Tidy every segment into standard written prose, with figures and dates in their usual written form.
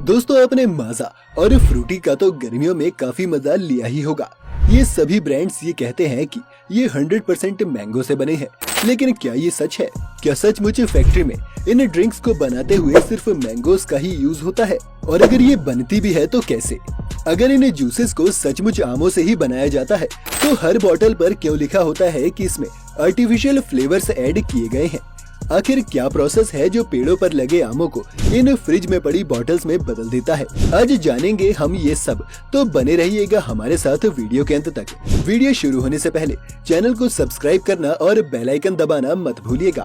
दोस्तों आपने माजा और फ्रूटी का तो गर्मियों में काफी मजा लिया ही होगा। ये सभी ब्रांड्स ये कहते हैं कि ये 100% मैंगो से बने हैं, लेकिन क्या ये सच है? क्या सचमुच फैक्ट्री में इन ड्रिंक्स को बनाते हुए सिर्फ मैंगोस का ही यूज होता है? और अगर ये बनती भी है तो कैसे? अगर इन जूसेस को सचमुच आमों से ही बनाया जाता है तो हर बोतल पर क्यों लिखा होता है कि इसमें आर्टिफिशियल फ्लेवर्स ऐड किए गए हैं? आखिर क्या प्रोसेस है जो पेड़ों पर लगे आमों को इन फ्रिज में पड़ी बॉटल्स में बदल देता है? आज जानेंगे हम ये सब, तो बने रहिएगा हमारे साथ वीडियो के अंत तक। वीडियो शुरू होने से पहले चैनल को सब्सक्राइब करना और बेल आइकन दबाना मत भूलिएगा।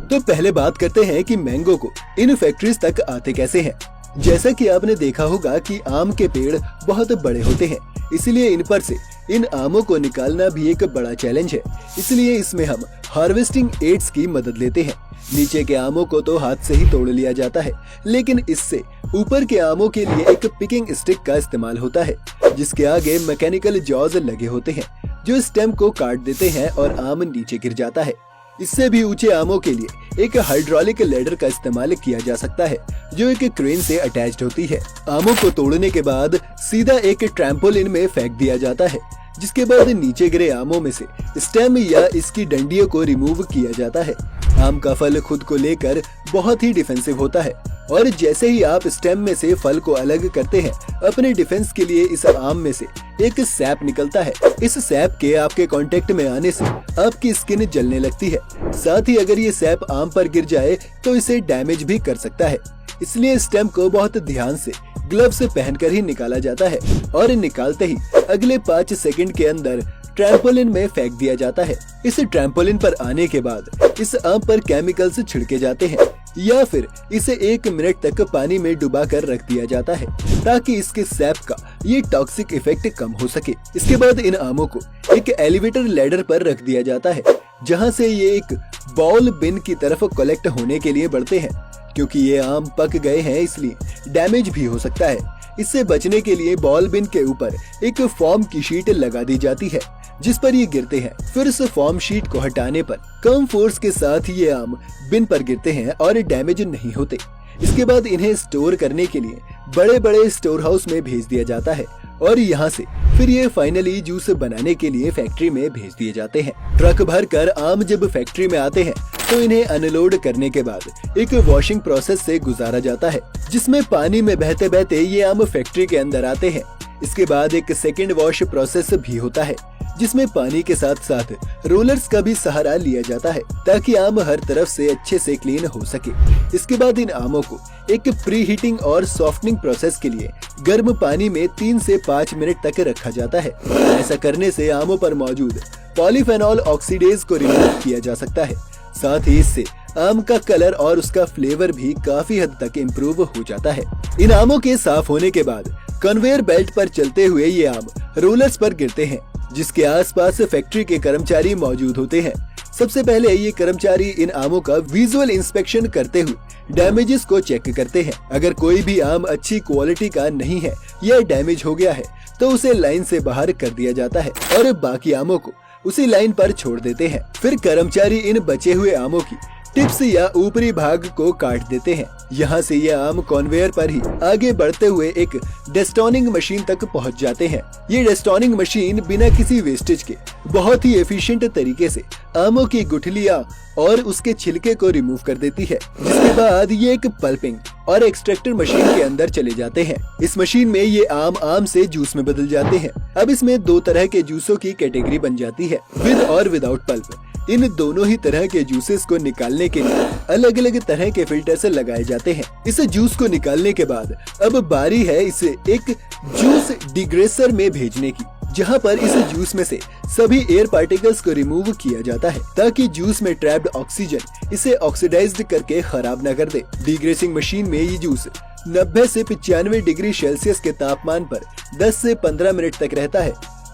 तो पहले बात करते हैं कि मैंगो को इन फैक्ट्रीज तक आते कैसे हैं। जैसा कि आपने देखा होगा कि आम के पेड़ बहुत बड़े होते हैं, इसलिए इन पर से इन आमों को निकालना भी एक बड़ा चैलेंज है। इसलिए इसमें हम हार्वेस्टिंग एड्स की मदद लेते हैं। नीचे के आमों को तो हाथ से ही तोड़ लिया जाता है, लेकिन इससे ऊपर के आमों के लिए एक पिकिंग स्टिक का इस्तेमाल होता है, जिसके आगे मैकेनिकल जॉज लगे होते हैं जो स्टेम को काट देते हैं और आम नीचे गिर जाता है। इससे भी ऊंचे आमों के लिए एक हाइड्रोलिक लेडर का इस्तेमाल किया जा सकता है, जो एक क्रेन से अटैच्ड होती है। आमों को तोड़ने के बाद सीधा एक ट्रैम्पोलिन में फेंक दिया जाता है, जिसके बाद नीचे गिरे आमों में से स्टेम या इसकी डंडियों को रिमूव किया जाता है। आम का फल खुद को लेकर बहुत ही डिफेंसिव होता है, और जैसे ही आप स्टेम में से फल को अलग करते हैं, अपने डिफेंस के लिए इस आम में से एक सैप निकलता है। इस सैप के आपके कांटेक्ट में आने से आपकी स्किन जलने लगती है। साथ ही अगर ये सैप आम पर गिर जाए तो इसे डैमेज भी कर सकता है। इसलिए स्टेम को बहुत ध्यान से ग्लव्स पहनकर ही निकाला जाता है, और निकालते ही अगले 5 सेकंड के अंदर ट्रैम्पोलिन में फेंक दिया जाता है। इस ट्रैम्पोलिन पर आने के बाद इस आम पर केमिकल्स छिड़के जाते हैं, या फिर इसे 1 मिनट तक पानी में डुबा कर रख दिया जाता है, ताकि इसके सैप का ये टॉक्सिक इफेक्ट कम हो सके। इसके बाद इन आमों को एक एलिवेटर लैडर पर रख दिया जाता है, जहां से ये एक बॉल बिन की तरफ कलेक्ट होने के लिए बढ़ते हैं। क्योंकि ये आम पक गए हैं, इसलिए डैमेज भी हो सकता है। इससे बचने के लिए बॉल बिन के ऊपर एक फोम की शीट लगा दी जाती है, जिस पर ये गिरते हैं। फिर इस फोम शीट को हटाने पर कम फोर्स के साथ ये आम बिन पर गिरते हैं और डैमेज नहीं होते। इसके बाद इन्हें स्टोर करने के लिए बड़े बड़े स्टोर हाउस में भेज दिया जाता है, और यहाँ से फिर ये फाइनली जूस बनाने के लिए फैक्ट्री में भेज दिए जाते हैं। ट्रक भर कर आम जब फैक्ट्री में आते हैं तो इन्हें अनलोड करने के बाद एक वॉशिंग प्रोसेस से गुजारा जाता है, जिसमें पानी में बहते बहते ये आम फैक्ट्री के अंदर आते हैं। इसके बाद एक सेकेंड वॉश प्रोसेस भी होता है, जिसमें पानी के साथ साथ रोलर्स का भी सहारा लिया जाता है, ताकि आम हर तरफ से अच्छे से क्लीन हो सके। इसके बाद इन आमों को एक प्री हीटिंग और सॉफ्टनिंग प्रोसेस के लिए गर्म पानी में 3 से 5 मिनट तक रखा जाता है। ऐसा करने से आमों पर मौजूद पॉलीफेनॉल ऑक्सीडेज को रिमूव किया जा सकता है। साथ ही इससे आम का कलर और उसका फ्लेवर भी काफी हद तक इम्प्रूव हो जाता है। इन आमों के साफ होने के बाद कन्वेयर बेल्ट पर चलते हुए ये आम रोलर्स पर गिरते हैं, जिसके आसपास फैक्ट्री के कर्मचारी मौजूद होते हैं। सबसे पहले ये कर्मचारी इन आमों का विजुअल इंस्पेक्शन करते हुए डैमेजेस को चेक करते हैं। अगर कोई भी आम अच्छी क्वालिटी का नहीं है या डैमेज हो गया है तो उसे लाइन से बाहर कर दिया जाता है, और बाकी आमों को उसी लाइन पर छोड़ देते हैं। फिर कर्मचारी इन बचे हुए आमों की टिप्स या ऊपरी भाग को काट देते हैं। यहाँ से ये आम कन्वेयर पर ही आगे बढ़ते हुए एक डेस्टोनिंग मशीन तक पहुँच जाते हैं। ये डेस्टोनिंग मशीन बिना किसी वेस्टेज के बहुत ही एफिशिएंट तरीके से आमों की गुठलियाँ और उसके छिलके को रिमूव कर देती है। जिसके बाद ये एक पल्पिंग और एक्सट्रैक्टर मशीन के अंदर चले जाते हैं। इस मशीन में ये आम से जूस में बदल जाते हैं। अब इसमें 2 तरह के जूसों की कैटेगरी बन जाती है, विद और विदाउट पल्प। इन दोनों ही तरह के जूसेस को निकालने के लिए अलग अलग तरह के फिल्टर से लगाए जाते हैं। इस जूस को निकालने के बाद अब बारी है इसे एक जूस डिग्रेसर में भेजने की, जहां पर इस जूस में से सभी एयर पार्टिकल्स को रिमूव किया जाता है, ताकि जूस में ट्रैप्ड ऑक्सीजन इसे ऑक्सीडाइज्ड करके खराब न कर दे। डिग्रेसिंग मशीन में ये जूस 90 से 95 डिग्री सेल्सियस के तापमान पर 10 से 15 मिनट तक रहता है।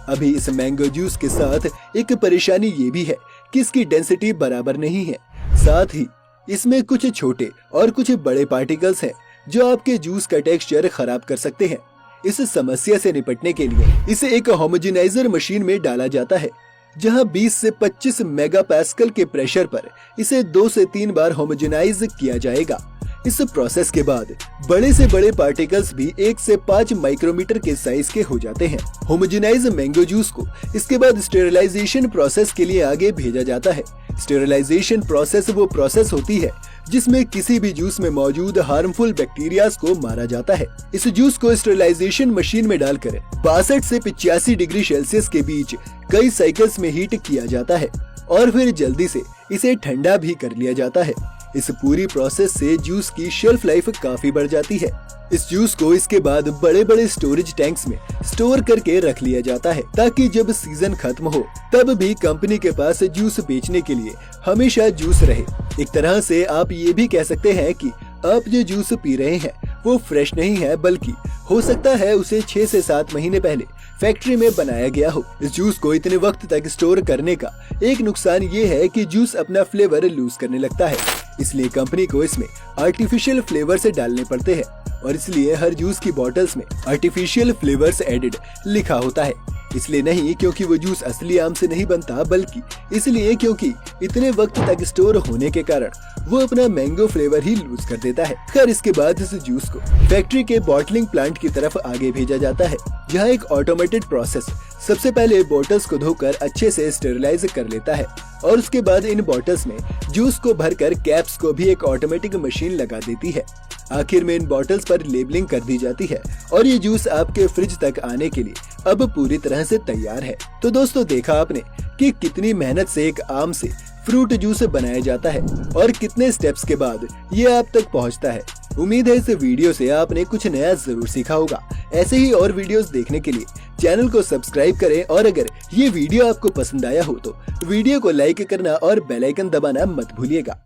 अभी इस मैंगो जूस के साथ एक परेशानी ये भी है कि इसकी डेंसिटी बराबर नहीं है। साथ ही इसमें कुछ छोटे और कुछ बड़े पार्टिकल्स हैं, जो आपके जूस का टेक्सचर खराब कर सकते हैं। इस समस्या से निपटने के लिए इसे एक होमोजेनाइजर मशीन में डाला जाता है, जहां 20 से 25 मेगापास्कल के प्रेशर पर इसे 2 से 3 बार होमोजेनाइज किया जाएगा। इस प्रोसेस के बाद बड़े से बड़े पार्टिकल्स भी 1 से 5 माइक्रोमीटर के साइज के हो जाते हैं। होमोजेनाइज मैंगो जूस को इसके बाद स्टेरिलाइजेशन प्रोसेस के लिए आगे भेजा जाता है। स्टेरिलाइजेशन प्रोसेस वो प्रोसेस होती है जिसमें किसी भी जूस में मौजूद हार्मफुल बैक्टीरियाज को मारा जाता है। इस जूस को स्टेरिलाइजेशन मशीन में डालकर 62 से 85 डिग्री सेल्सियस के बीच कई साइकिल्स में हीट किया जाता है और फिर जल्दी से इसे ठंडा भी कर लिया जाता है। इस पूरी प्रोसेस से जूस की शेल्फ लाइफ काफी बढ़ जाती है। इस जूस को इसके बाद बड़े बड़े स्टोरेज टैंक्स में स्टोर करके रख लिया जाता है ताकि जब सीजन खत्म हो तब भी कंपनी के पास जूस बेचने के लिए हमेशा जूस रहे। एक तरह से आप ये भी कह सकते हैं कि आप जो जूस पी रहे हैं वो फ्रेश नहीं है, बल्कि हो सकता है उसे 6 से 7 महीने पहले फैक्ट्री में बनाया गया हो। इस जूस को इतने वक्त तक स्टोर करने का एक नुकसान ये है कि जूस अपना फ्लेवर लूज करने लगता है, इसलिए कंपनी को इसमें आर्टिफिशियल फ्लेवर्स डालने पड़ते हैं और इसलिए हर जूस की बॉटल्स में आर्टिफिशियल फ्लेवर्स एडेड लिखा होता है। इसलिए नहीं क्योंकि वो जूस असली आम से नहीं बनता, बल्कि इसलिए क्योंकि इतने वक्त तक स्टोर होने के कारण वो अपना मैंगो फ्लेवर ही लूज कर देता है। खैर इसके बाद इस जूस को फैक्ट्री के बॉटलिंग प्लांट की तरफ आगे भेजा जाता है, जहाँ एक ऑटोमेटेड प्रोसेस सबसे पहले बोतल्स को धोकर अच्छे से स्टेरिलाइज कर लेता है और उसके बाद इन बोतल्स में जूस को भरकर कैप्स को भी एक ऑटोमेटिक मशीन लगा देती है। आखिर में इन बॉटल्स पर लेबलिंग कर दी जाती है और ये जूस आपके फ्रिज तक आने के लिए अब पूरी तरह से तैयार है। तो दोस्तों देखा आपने कि कितनी मेहनत से एक आम से फ्रूट जूस बनाया जाता है और कितने स्टेप्स के बाद ये आप तक पहुंचता है। उम्मीद है इस वीडियो से आपने कुछ नया जरूर सीखा होगा। ऐसे ही और वीडियोस देखने के लिए चैनल को सब्सक्राइब करें और अगर ये वीडियो आपको पसंद आया हो तो वीडियो को लाइक करना और बेल आइकन दबाना मत भूलिएगा।